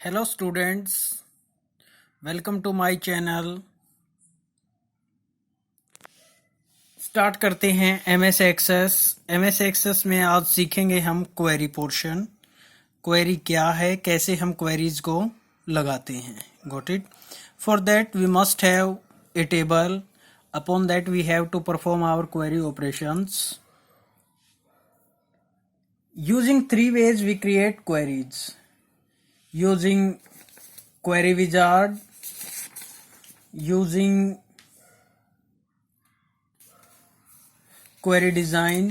Hello students, welcome to my channel। Start करते हैं MS access. MS access में आज सीखेंगे हम क्वेरी पोर्शन। क्वेरी क्या है, कैसे हम क्वेरीज को लगाते हैं। Got it. For that we must have a table, upon that we have to perform our query operations. Using three ways we create queries, using query wizard, using query design,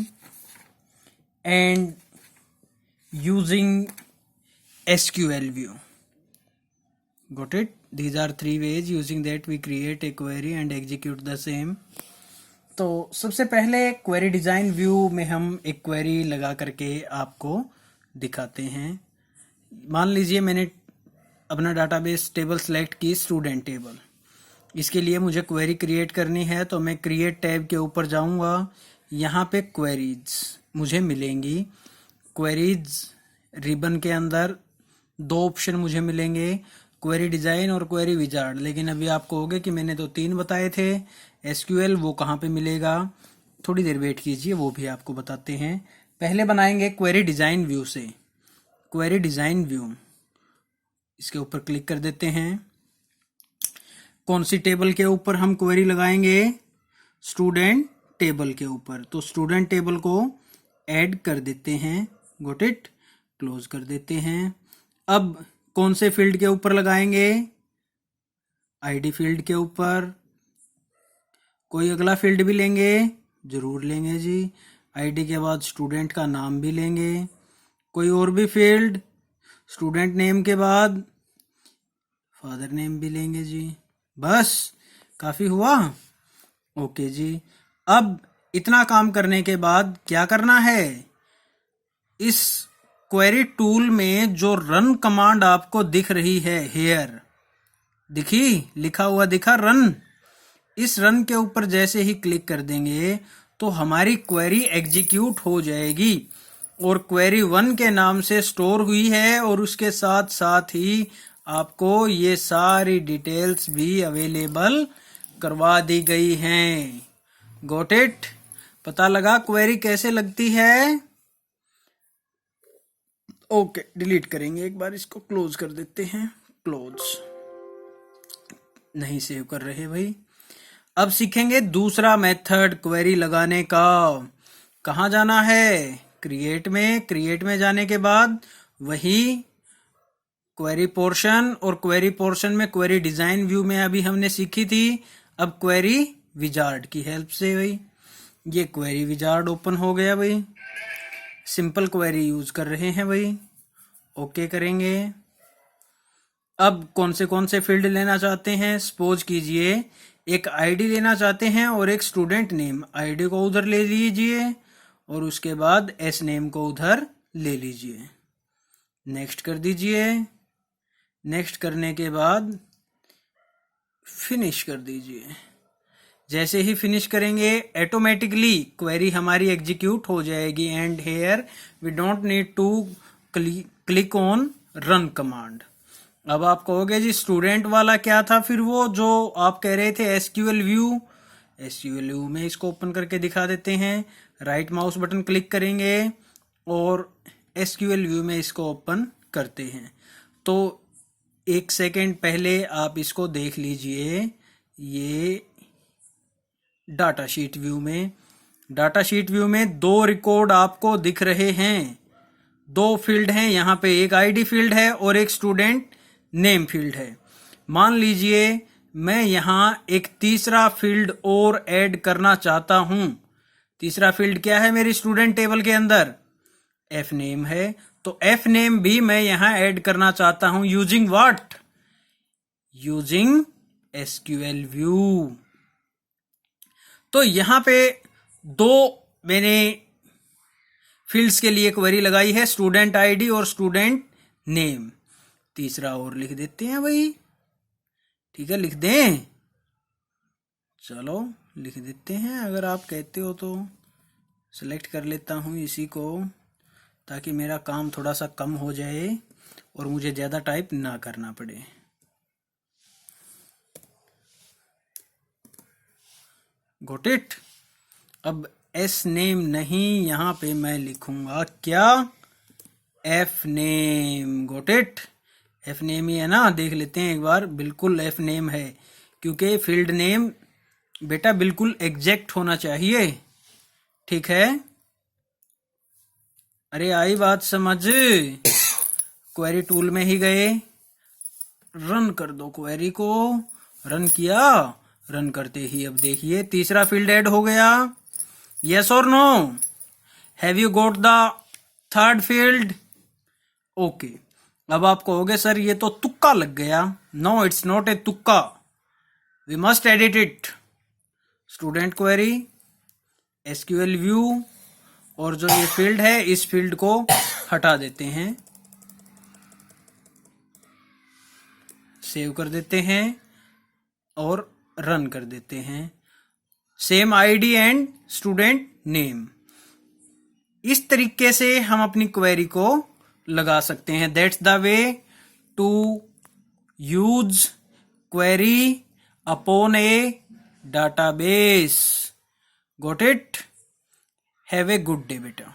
and using SQL view. Got it? These are three ways using that we create a query and execute the same. तो सबसे पहले query design view में हम एक query लगा करके आपको दिखाते हैं। मान लीजिए मैंने अपना डाटाबेस टेबल सेलेक्ट की, स्टूडेंट टेबल। इसके लिए मुझे क्वेरी क्रिएट करनी है, तो मैं क्रिएट टैब के ऊपर जाऊंगा। यहाँ पे क्वेरीज मुझे मिलेंगी। क्वेरीज रिबन के अंदर दो ऑप्शन मुझे मिलेंगे, क्वेरी डिजाइन और क्वेरी विजार्ड। लेकिन अभी आप कहोगे कि मैंने तो तीन बताए थे। एसक्यूएल वो कहाँ पे मिलेगा, थोड़ी देर वेट कीजिए, वो भी आपको बताते हैं। पहले बनाएंगे क्वेरी डिजाइन व्यू से। क्वेरी डिजाइन व्यू, इसके ऊपर क्लिक कर देते हैं। कौन सी टेबल के ऊपर हम क्वेरी लगाएंगे? स्टूडेंट टेबल के ऊपर। तो स्टूडेंट टेबल को ऐड कर देते हैं। Got it. क्लोज कर देते हैं। अब कौन से फील्ड के ऊपर लगाएंगे? आईडी फील्ड के ऊपर। कोई अगला फील्ड भी लेंगे? जरूर लेंगे जी। आईडी के बाद स्टूडेंट का नाम भी लेंगे। कोई और भी फील्ड? स्टूडेंट नेम के बाद फादर नेम भी लेंगे जी। बस काफी हुआ। ओके जी। अब इतना काम करने के बाद क्या करना है? इस क्वेरी टूल में जो रन कमांड आपको दिख रही है, हेयर दिखी, लिखा हुआ दिखा रन। इस रन के ऊपर जैसे ही क्लिक कर देंगे तो हमारी क्वेरी एग्जीक्यूट हो जाएगी और क्वेरी 1 के नाम से स्टोर हुई है, और उसके साथ साथ ही आपको ये सारी डिटेल्स भी अवेलेबल करवा दी गई हैं। Got it. पता लगा क्वेरी कैसे लगती है? ओके, डिलीट करेंगे एक बार, इसको क्लोज कर देते हैं। क्लोज नहीं सेव कर रहे भाई। अब सीखेंगे दूसरा मेथड क्वेरी लगाने का। कहाँ जाना है? क्रिएट में। क्रिएट में जाने के बाद वही क्वेरी पोर्शन, और क्वेरी पोर्शन में क्वेरी डिजाइन व्यू में अभी हमने सीखी थी। अब क्वेरी विजार्ड की हेल्प से भाई ये क्वेरी विजार्ड ओपन हो गया भाई। सिंपल क्वेरी यूज कर रहे हैं भाई। ओके करेंगे। अब कौन से फील्ड लेना चाहते हैं? सपोज कीजिए एक आईडी लेना चाहते हैं और एक स्टूडेंट नेम। आईडी को उधर ले लीजिए और उसके बाद एस नेम को उधर ले लीजिए। नेक्स्ट कर दीजिए। नेक्स्ट करने के बाद फिनिश कर दीजिए। जैसे ही फिनिश करेंगे ऑटोमेटिकली क्वेरी हमारी एग्जीक्यूट हो जाएगी। And here we don't need to click on run command. अब आप कहोगे जी स्टूडेंट वाला क्या था फिर? वो जो आप कह रहे थे एसक्यूएल व्यू। एसक्यूएल व्यू में इसको ओपन करके दिखा देते हैं। राइट माउस बटन क्लिक करेंगे और एसक्यूएल व्यू में इसको ओपन करते हैं। तो एक सेकेंड पहले आप इसको देख लीजिए। ये डाटा शीट व्यू में, डाटा शीट व्यू में दो रिकॉर्ड आपको दिख रहे हैं। दो फील्ड हैं यहाँ पे, एक आईडी फील्ड है और एक स्टूडेंट नेम फील्ड है। मान लीजिए मैं यहाँ एक तीसरा फील्ड और ऐड करना चाहता हूं। तीसरा फील्ड क्या है मेरी स्टूडेंट टेबल के अंदर? एफ नेम है। तो एफ नेम भी मैं यहां ऐड करना चाहता हूं। Using what? Using SQL view. तो यहां पे दो मैंने फील्ड्स के लिए क्वेरी लगाई है, स्टूडेंट आईडी और स्टूडेंट नेम। तीसरा और लिख देते हैं भाई। ठीक है, लिख दें? चलो लिख देते हैं, अगर आप कहते हो तो। सेलेक्ट कर लेता हूं इसी को ताकि मेरा काम थोड़ा सा कम हो जाए। और मुझे ज़्यादा टाइप ना करना पड़े। Got it. अब एस नेम नहीं, यहाँ पे मैं लिखूंगा क्या, F name. Got it. F name ही है ना, देख लेते हैं एक बार। बिल्कुल एफ नेम है, क्योंकि फील्ड नेम बेटा बिल्कुल एग्जैक्ट होना चाहिए। ठीक है, अरे आई बात समझ। क्वेरी टूल में ही गए, रन कर दो क्वेरी को। रन किया, रन करते ही अब देखिए तीसरा फील्ड ऐड हो गया। यस और no, have you got the third field? Okay. अब आप कहोगे सर ये तो तुक्का लग गया। नो, इट्स नॉट ए तुक्का, we must edit it. Student query, SQL view, और जो ये फील्ड है इस फील्ड को हटा देते हैं, सेव कर देते हैं और रन कर देते हैं। Same ID and student name. इस तरीके से हम अपनी क्वेरी को लगा सकते हैं। That's the way to use query upon a database. Got it? Have a good day बेटा।